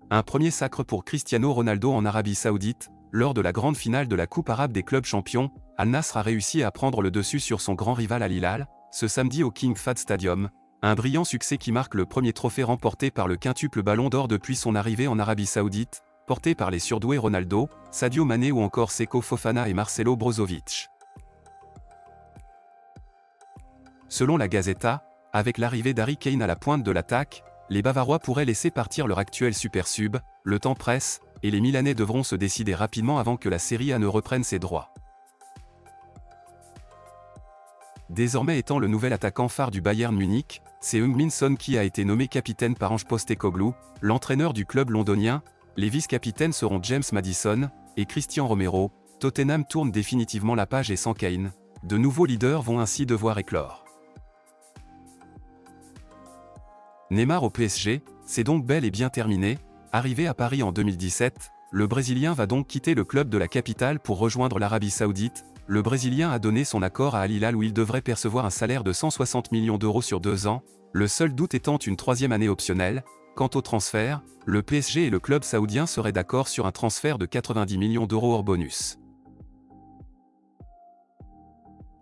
Un premier sacre pour Cristiano Ronaldo en Arabie Saoudite. Lors de la grande finale de la Coupe arabe des clubs champions, Al Nassr a réussi à prendre le dessus sur son grand rival Al Hilal, ce samedi au King Fahd Stadium. Un brillant succès qui marque le premier trophée remporté par le quintuple Ballon d'Or depuis son arrivée en Arabie Saoudite, porté par les surdoués Ronaldo, Sadio Mané ou encore Seko Fofana et Marcelo Brozovic. Selon la Gazzetta, avec l'arrivée d'Harry Kane à la pointe de l'attaque, les Bavarois pourraient laisser partir leur actuel super sub, le temps presse, et les Milanais devront se décider rapidement avant que la Serie A ne reprenne ses droits. Désormais étant le nouvel attaquant phare du Bayern Munich, c'est Heung-min Son qui a été nommé capitaine par Ange Postecoglou, l'entraîneur du club londonien. Les vice-capitaines seront James Maddison et Christian Romero. Tottenham tourne définitivement la page et sans Kane, de nouveaux leaders vont ainsi devoir éclore. Neymar au PSG, c'est donc bel et bien terminé. Arrivé à Paris en 2017, le Brésilien va donc quitter le club de la capitale pour rejoindre l'Arabie Saoudite. Le Brésilien a donné son accord à Al Hilal où il devrait percevoir un salaire de 160 millions d'euros sur 2 ans, le seul doute étant une troisième année optionnelle. Quant au transfert, le PSG et le club saoudien seraient d'accord sur un transfert de 90 millions d'euros hors bonus.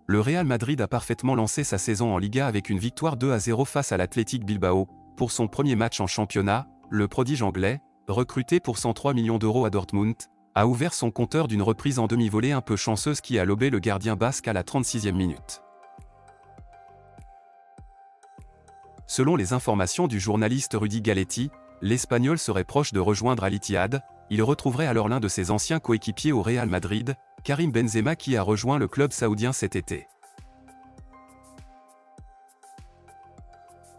Le Real Madrid a parfaitement lancé sa saison en Liga avec une victoire 2-0 face à l'Athletic Bilbao. Pour son premier match en championnat, le prodige anglais, recruté pour 103 millions d'euros à Dortmund, a ouvert son compteur d'une reprise en demi-volée un peu chanceuse qui a lobé le gardien basque à la 36e minute. Selon les informations du journaliste Rudy Galetti, l'Espagnol serait proche de rejoindre Al Ittihad. Il retrouverait alors l'un de ses anciens coéquipiers au Real Madrid, Karim Benzema qui a rejoint le club saoudien cet été.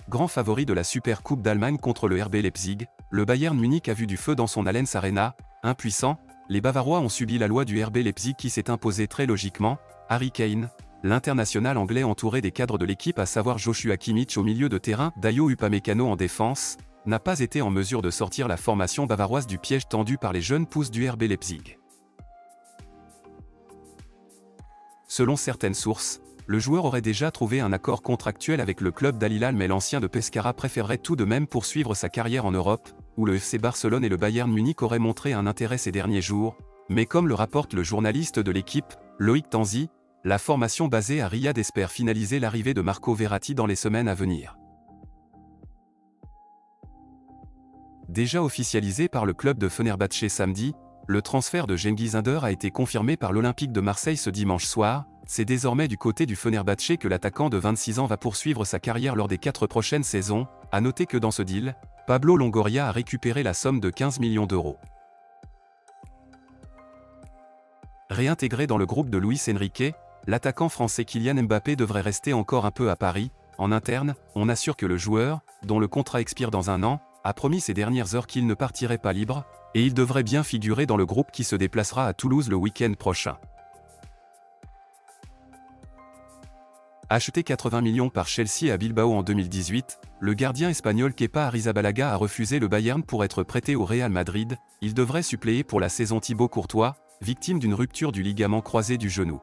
Grand favori de la Super Coupe d'Allemagne contre le RB Leipzig, le Bayern Munich a vu du feu dans son Allianz Arena. Impuissants, les Bavarois ont subi la loi du RB Leipzig qui s'est imposée très logiquement. Harry Kane, l'international anglais entouré des cadres de l'équipe à savoir Joshua Kimmich au milieu de terrain, Dayo Upamecano en défense, n'a pas été en mesure de sortir la formation bavaroise du piège tendu par les jeunes pousses du RB Leipzig. Selon certaines sources, le joueur aurait déjà trouvé un accord contractuel avec le club d'Al Hilal mais l'ancien de Pescara préférerait tout de même poursuivre sa carrière en Europe, où le FC Barcelone et le Bayern Munich auraient montré un intérêt ces derniers jours, mais comme le rapporte le journaliste de l'équipe, Loïc Tanzi, la formation basée à Riyad espère finaliser l'arrivée de Marco Verratti dans les semaines à venir. Déjà officialisé par le club de Fenerbahçe samedi, le transfert de Cengiz Ünder a été confirmé par l'Olympique de Marseille ce dimanche soir. C'est désormais du côté du Fenerbahçe que l'attaquant de 26 ans va poursuivre sa carrière lors des 4 prochaines saisons. À noter que dans ce deal, Pablo Longoria a récupéré la somme de 15 millions d'euros. Réintégré dans le groupe de Luis Enrique, l'attaquant français Kylian Mbappé devrait rester encore un peu à Paris. En interne, on assure que le joueur, dont le contrat expire dans 1 an, a promis ces dernières heures qu'il ne partirait pas libre, et il devrait bien figurer dans le groupe qui se déplacera à Toulouse le week-end prochain. Acheté 80 millions par Chelsea à Bilbao en 2018, le gardien espagnol Kepa Arrizabalaga a refusé le Bayern pour être prêté au Real Madrid. Il devrait suppléer pour la saison Thibaut Courtois, victime d'une rupture du ligament croisé du genou.